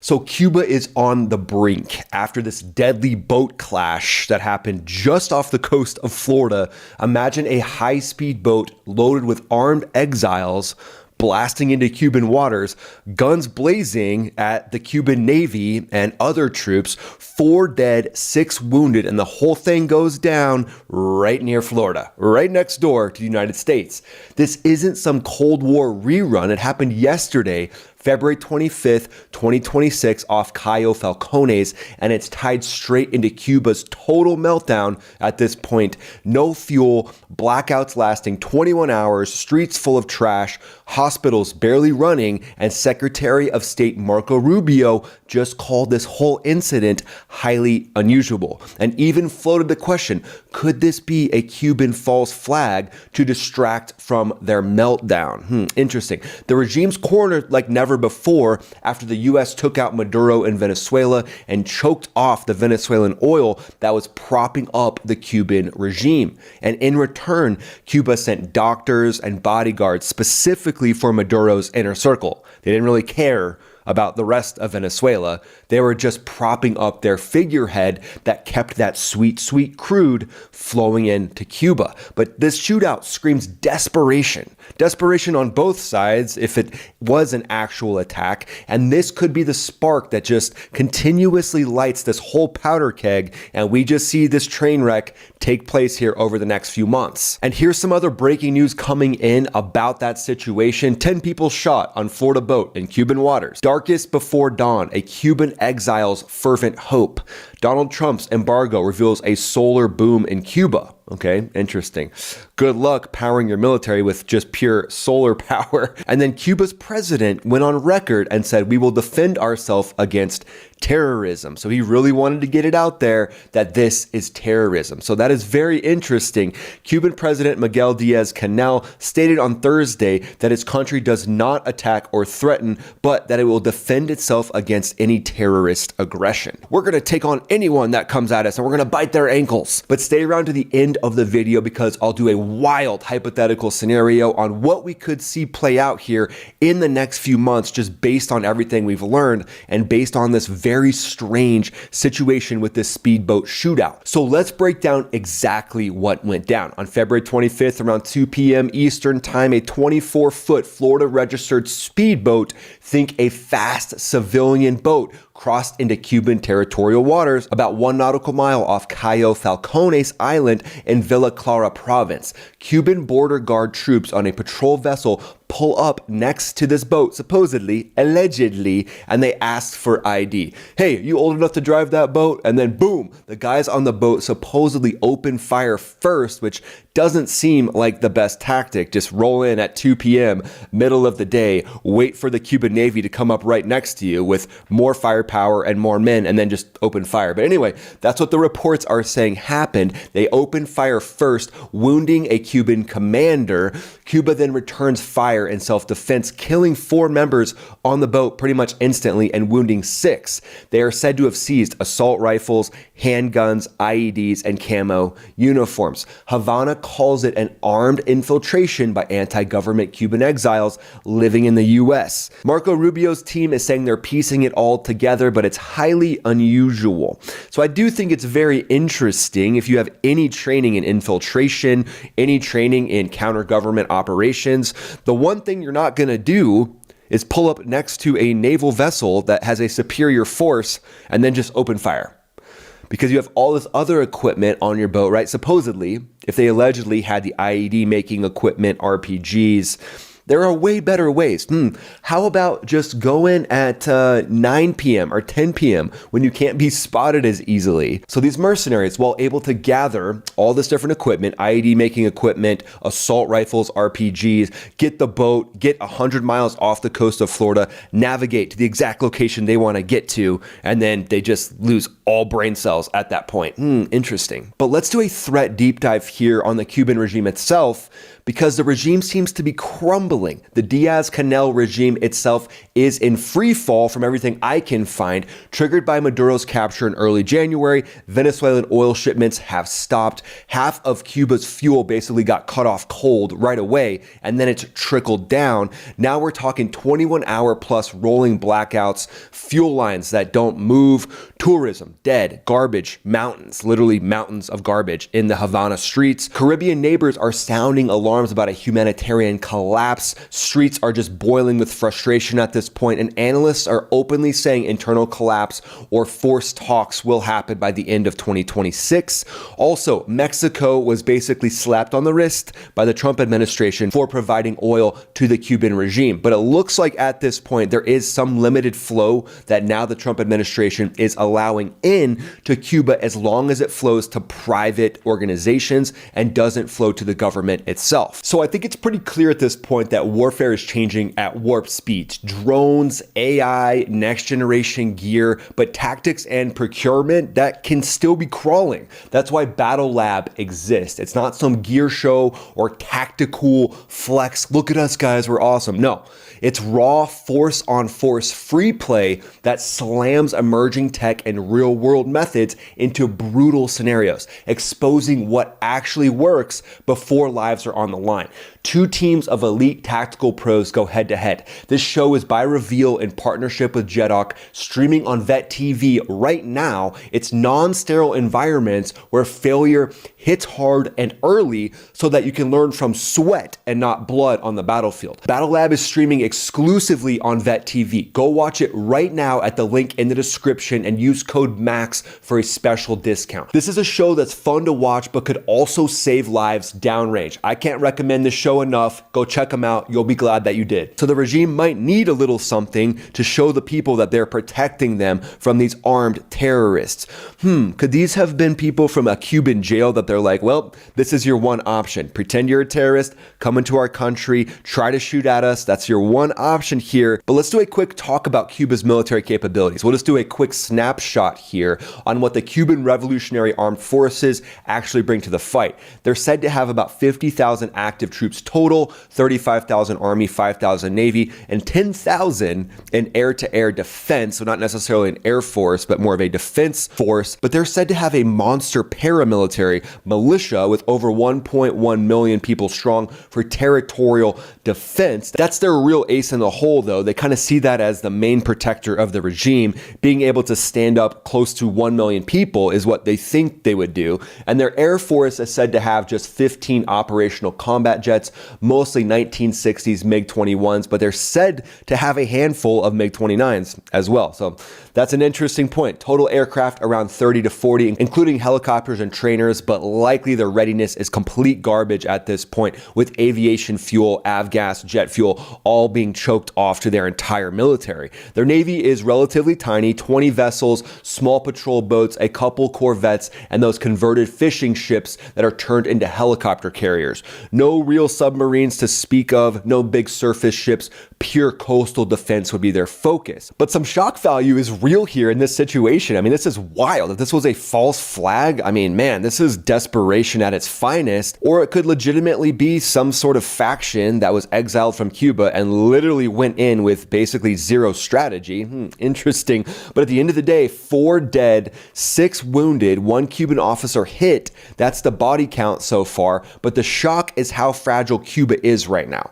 So Cuba is on the brink after this deadly boat clash that happened just off the coast of Florida. Imagine a high-speed boat loaded with armed exiles blasting into Cuban waters, guns blazing at the Cuban Navy and other troops, 4 dead, 6 wounded, and the whole thing goes down right near Florida, right next door to the United States. This isn't some Cold War rerun. It happened yesterday, February 25th, 2026, off Cayo Falcones, and it's tied straight into Cuba's total meltdown at this point. No fuel, blackouts lasting 21 hours, streets full of trash, hospitals barely running, and Secretary of State Marco Rubio just called this whole incident highly unusual and even floated the question, could this be a Cuban false flag to distract from their meltdown? Interesting. The regime's cornered like never before after the U.S. took out Maduro in Venezuela and choked off the Venezuelan oil that was propping up the Cuban regime. And in return, Cuba sent doctors and bodyguards specifically for Maduro's inner circle. They didn't really care about the rest of Venezuela. They were just propping up their figurehead that kept that sweet, sweet crude flowing into Cuba. But this shootout screams desperation. Desperation on both sides if it was an actual attack. And this could be the spark that just continuously lights this whole powder keg. And we just see this train wreck take place here over the next few months. And here's some other breaking news coming in about that situation. 10 people shot on Florida boat in Cuban waters. Darkest before dawn, a Cuban exile's fervent hope. Donald Trump's embargo reveals a solar boom in Cuba. Okay, interesting. Good luck powering your military with just pure solar power. And then Cuba's president went on record and said, we will defend ourselves against terrorism. So he really wanted to get it out there that this is terrorism. So that is very interesting. Cuban President Miguel Diaz-Canel stated on Thursday that his country does not attack or threaten, but that it will defend itself against any terrorist aggression. We're going to take on anyone that comes at us and we're going to bite their ankles. But stay around to the end of the video because I'll do a wild hypothetical scenario on what we could see play out here in the next few months, just based on everything we've learned and based on this very strange situation with this speedboat shootout. So let's break down exactly what went down. On February 25th, around 2 p.m. Eastern time, a 24-foot Florida registered speedboat, think a fast civilian boat, crossed into Cuban territorial waters about 1 nautical mile off Cayo Falcones Island in Villa Clara province. Cuban border guard troops on a patrol vessel pull up next to this boat, supposedly, allegedly, and they ask for ID. Hey, you old enough to drive that boat? And then boom, the guys on the boat supposedly open fire first, which doesn't seem like the best tactic. Just roll in at 2 p.m., middle of the day, wait for the Cuban Navy to come up right next to you with more firepower and more men, and then just open fire. But anyway, that's what the reports are saying happened. They opened fire first, wounding a Cuban commander. Cuba then returns fire in self-defense, killing 4 members on the boat pretty much instantly and wounding 6. They are said to have seized assault rifles, handguns, IEDs, and camo uniforms. Havana calls it an armed infiltration by anti-government Cuban exiles living in the U.S. Marco Rubio's team is saying they're piecing it all together, but it's highly unusual. So I do think it's very interesting if you have any training in infiltration, any training in counter-government operations. The one thing you're not going to do is pull up next to a naval vessel that has a superior force and then just open fire. Because you have all this other equipment on your boat, right? Supposedly, if they allegedly had the IED making equipment, RPGs, there are way better ways. How about just go in at 9 p.m. or 10 p.m. when you can't be spotted as easily? So these mercenaries, while able to gather all this different equipment, IED making equipment, assault rifles, RPGs, get the boat, get 100 miles off the coast of Florida, navigate to the exact location they want to get to, and then they just lose all brain cells at that point. Interesting. But let's do a threat deep dive here on the Cuban regime itself, because the regime seems to be crumbling smuggling. The Diaz-Canel regime itself is in free fall from everything I can find. Triggered by Maduro's capture in early January, Venezuelan oil shipments have stopped. Half of Cuba's fuel basically got cut off cold right away, and then it's trickled down. Now we're talking 21-hour plus rolling blackouts, fuel lines that don't move, tourism dead, garbage, mountains, literally mountains of garbage in the Havana streets. Caribbean neighbors are sounding alarms about a humanitarian collapse. Streets are just boiling with frustration at this point, and analysts are openly saying internal collapse or forced talks will happen by the end of 2026. Also, Mexico was basically slapped on the wrist by the Trump administration for providing oil to the Cuban regime. But it looks like at this point there is some limited flow that now the Trump administration is allowing in to Cuba, as long as it flows to private organizations and doesn't flow to the government itself. So I think it's pretty clear at this point that warfare is changing at warp speeds. Drones, AI, next generation gear, but tactics and procurement, that can still be crawling. That's why Battle Lab exists. It's not some gear show or tactical flex. Look at us, guys, we're awesome. No, it's raw force on force free play that slams emerging tech and real world methods into brutal scenarios, exposing what actually works before lives are on the line. Two teams of elite tactical pros go head to head. This show is by Reveal in partnership with Jedok, streaming on Vet TV right now. It's non-sterile environments where failure hits hard and early so that you can learn from sweat and not blood on the battlefield. Battle Lab is streaming exclusively on Vet TV. Go watch it right now at the link in the description and use code MAX for a special discount. This is a show that's fun to watch but could also save lives downrange. I can't recommend this show enough. Go check them out. You'll be glad that you did. So the regime might need a little something to show the people that they're protecting them from these armed terrorists. Could these have been people from a Cuban jail that they're like, well, this is your one option. Pretend you're a terrorist, come into our country, try to shoot at us. That's your one option here. But let's do a quick talk about Cuba's military capabilities. We'll just do a quick snapshot here on what the Cuban Revolutionary Armed Forces actually bring to the fight. They're said to have about 50,000 active troops total, 35,000 Army, 5,000 Navy, and 10,000 in air-to-air defense. So not necessarily an air force, but more of a defense force. But they're said to have a monster paramilitary militia with over 1.1 million people strong for territorial defense. That's their real ace in the hole, though. They kind of see that as the main protector of the regime. Being able to stand up close to 1 million people is what they think they would do. And their air force is said to have just 15 operational combat jets, mostly 1960s MiG-21s, but they're said to have a handful of MiG-29s as well. So that's an interesting point. Total aircraft around 30 to 40, including helicopters and trainers, but likely their readiness is complete garbage at this point, with aviation fuel, avgas, jet fuel, all being choked off to their entire military. Their Navy is relatively tiny, 20 vessels, small patrol boats, a couple corvettes, and those converted fishing ships that are turned into helicopter carriers. No real submarines to speak of, no big surface ships, pure coastal defense would be their focus. But some shock value is real here in this situation. I mean, this is wild. If this was a false flag, I mean, man, this is desperation at its finest. Or it could legitimately be some sort of faction that was exiled from Cuba and literally went in with basically zero strategy. Interesting. But at the end of the day, 4 dead, 6 wounded, 1 Cuban officer hit. That's the body count so far. But the shock is how fragile Cuba is right now.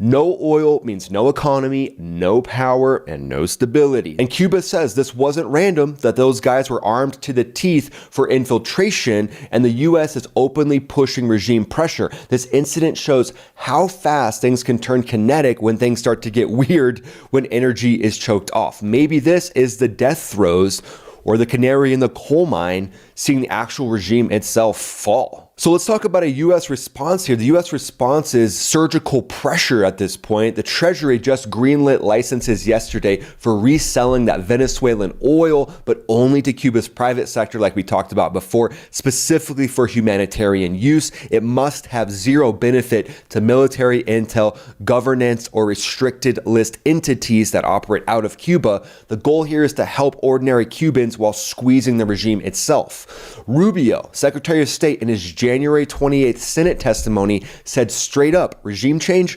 No oil means no economy, no power, and no stability. And Cuba says this wasn't random, that those guys were armed to the teeth for infiltration, and the US is openly pushing regime pressure. This incident shows how fast things can turn kinetic when things start to get weird when energy is choked off. Maybe this is the death throes or the canary in the coal mine, seeing the actual regime itself fall. So let's talk about a U.S. response here. The U.S. response is surgical pressure at this point. The Treasury just greenlit licenses yesterday for reselling that Venezuelan oil, but only to Cuba's private sector, like we talked about before, specifically for humanitarian use. It must have zero benefit to military intel, governance, or restricted list entities that operate out of Cuba. The goal here is to help ordinary Cubans while squeezing the regime itself. Rubio, Secretary of State, in his January 28th Senate testimony said straight up, regime change?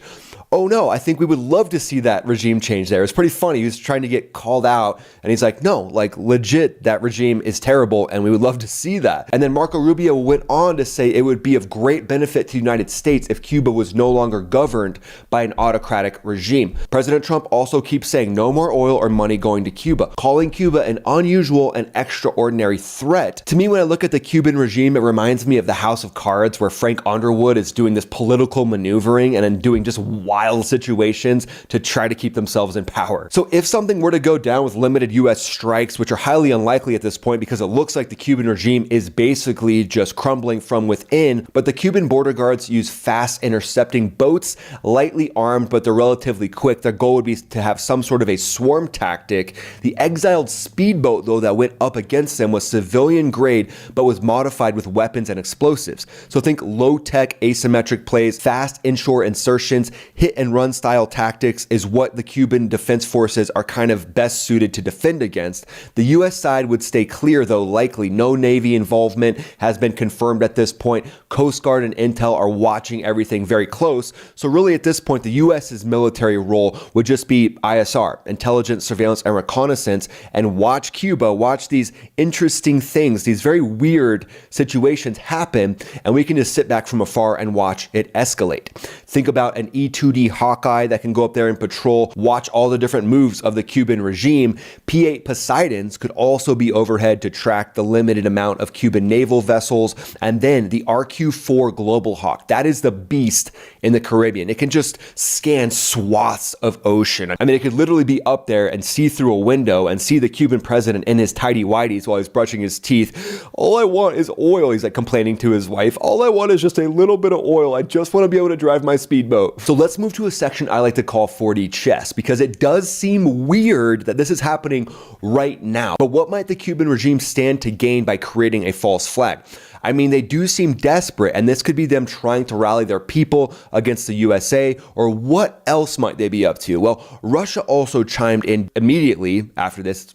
oh no, I think we would love to see that regime change there. It's pretty funny. He was trying to get called out and he's like, no, like legit, that regime is terrible and we would love to see that. And then Marco Rubio went on to say it would be of great benefit to the United States if Cuba was no longer governed by an autocratic regime. President Trump also keeps saying no more oil or money going to Cuba, calling Cuba an unusual and extraordinary threat. To me, when I look at the Cuban regime, it reminds me of the House of Cards, where Frank Underwood is doing this political maneuvering and then doing just wild situations to try to keep themselves in power. So if something were to go down with limited US strikes, which are highly unlikely at this point because it looks like the Cuban regime is basically just crumbling from within, but the Cuban border guards use fast intercepting boats, lightly armed, but they're relatively quick. Their goal would be to have some sort of a swarm tactic. The exiled speedboat, though, that went up against them was civilian grade, but was modified with weapons and explosives. So think low-tech asymmetric plays, fast inshore insertions, hit and run style tactics is what the Cuban defense forces are kind of best suited to defend against. The US side would stay clear, though likely no Navy involvement has been confirmed at this point. Coast Guard and Intel are watching everything very close. So really at this point, the US's military role would just be ISR, intelligence, surveillance, and reconnaissance, and watch Cuba, watch these interesting things, these very weird situations happen, and we can just sit back from afar and watch it escalate. Think about an E-2D Hawkeye that can go up there and patrol, watch all the different moves of the Cuban regime. P-8 Poseidons could also be overhead to track the limited amount of Cuban naval vessels. And then the RQ-4 Global Hawk, that is the beast in the Caribbean. It can just scan swaths of ocean. I mean, it could literally be up there and see through a window and see the Cuban president in his tighty-whities while he's brushing his teeth. All I want is oil, he's like complaining to his wife. All I want is just a little bit of oil. I just want to be able to drive my speedboat. So let's move to a section I like to call 4D chess, because it does seem weird that this is happening right now. But what might the Cuban regime stand to gain by creating a false flag? I mean, they do seem desperate, and this could be them trying to rally their people against the USA, or what else might they be up to? Well, Russia also chimed in immediately after this.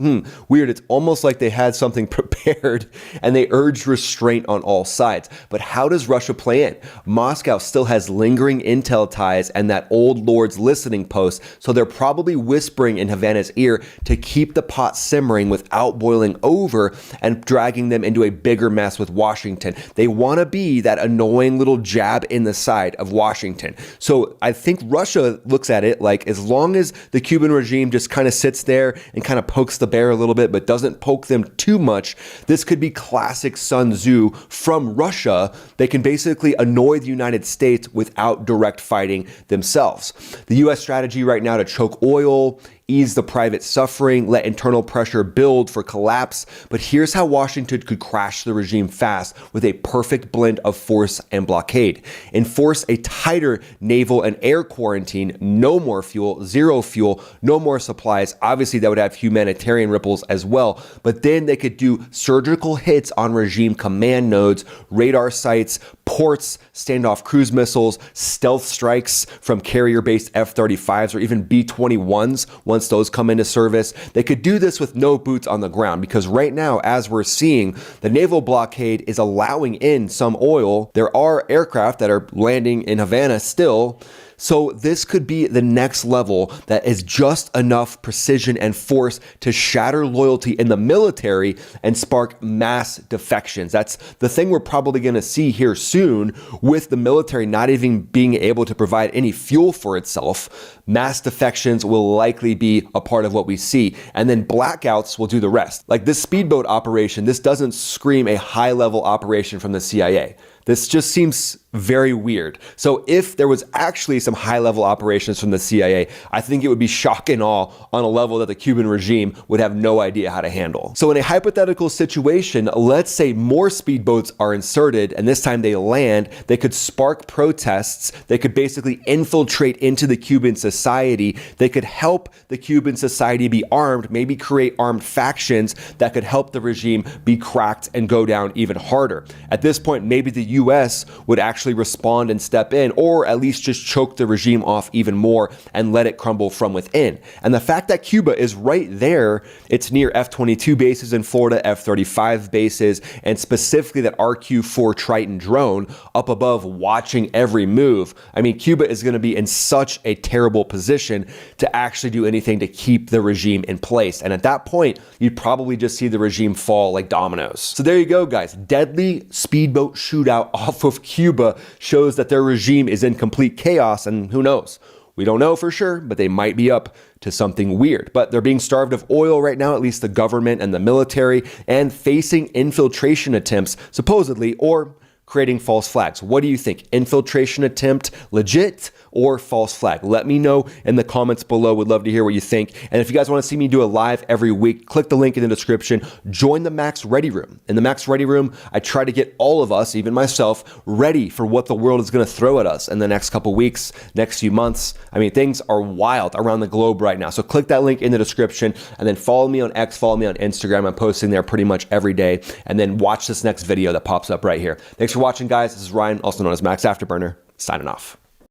Weird, it's almost like they had something prepared, and they urged restraint on all sides. But how does Russia play in? Moscow still has lingering intel ties and that old lord's listening post, so they're probably whispering in Havana's ear to keep the pot simmering without boiling over and dragging them into a bigger mess with Washington. They want to be that annoying little jab in the side of Washington. So I think Russia looks at it like, as long as the Cuban regime just kind of sits there and kind of pokes the bear a little bit, but doesn't poke them too much, this could be classic Sun Tzu from Russia. They can basically annoy the United States without direct fighting themselves. The US strategy right now to choke oil, ease the private suffering, let internal pressure build for collapse. But here's how Washington could crash the regime fast with a perfect blend of force and blockade. Enforce a tighter naval and air quarantine, no more fuel, zero fuel, no more supplies. Obviously, that would have humanitarian ripples as well. But then they could do surgical hits on regime command nodes, radar sites, ports, standoff cruise missiles, stealth strikes from carrier-based F-35s or even B-21s once those come into service. They could do this with no boots on the ground, because right now, as we're seeing, the naval blockade is allowing in some oil. There are aircraft that are landing in Havana still. So this could be the next level that is just enough precision and force to shatter loyalty in the military and spark mass defections. That's the thing we're probably going to see here soon, with the military not even being able to provide any fuel for itself. Mass defections will likely be a part of what we see, and then blackouts will do the rest. Like this speedboat operation, this doesn't scream a high-level operation from the CIA. This just seems very weird. So if there was actually some high-level operations from the CIA, I think it would be shock and awe on a level that the Cuban regime would have no idea how to handle. So in a hypothetical situation, let's say more speedboats are inserted, and this time they land, they could spark protests, they could basically infiltrate into the Cuban society, they could help the Cuban society be armed, maybe create armed factions that could help the regime be cracked and go down even harder. At this point, maybe the US would actually respond and step in, or at least just choke the regime off even more and let it crumble from within. And the fact that Cuba is right there, it's near F-22 bases in Florida, F-35 bases, and specifically that RQ-4 Triton drone up above watching every move. I mean, Cuba is going to be in such a terrible position to actually do anything to keep the regime in place. And at that point, you'd probably just see the regime fall like dominoes. So there you go, guys. Deadly speedboat shootout off of Cuba shows that their regime is in complete chaos, and who knows? We don't know for sure, but they might be up to something weird. But they're being starved of oil right now, at least the government and the military, and facing infiltration attempts, supposedly, or creating false flags. What do you think? Infiltration attempt legit or false flag? Let me know in the comments below. Would love to hear what you think. And if you guys want to see me do a live every week, click the link in the description. Join the Max Ready Room. In the Max Ready Room, I try to get all of us, even myself, ready for what the world is going to throw at us in the next couple weeks, next few months. I mean, things are wild around the globe right now. So click that link in the description and then follow me on X, follow me on Instagram. I'm posting there pretty much every day. And then watch this next video that pops up right here. Thanks for watching, guys. This is Ryan, also known as Max Afterburner, signing off.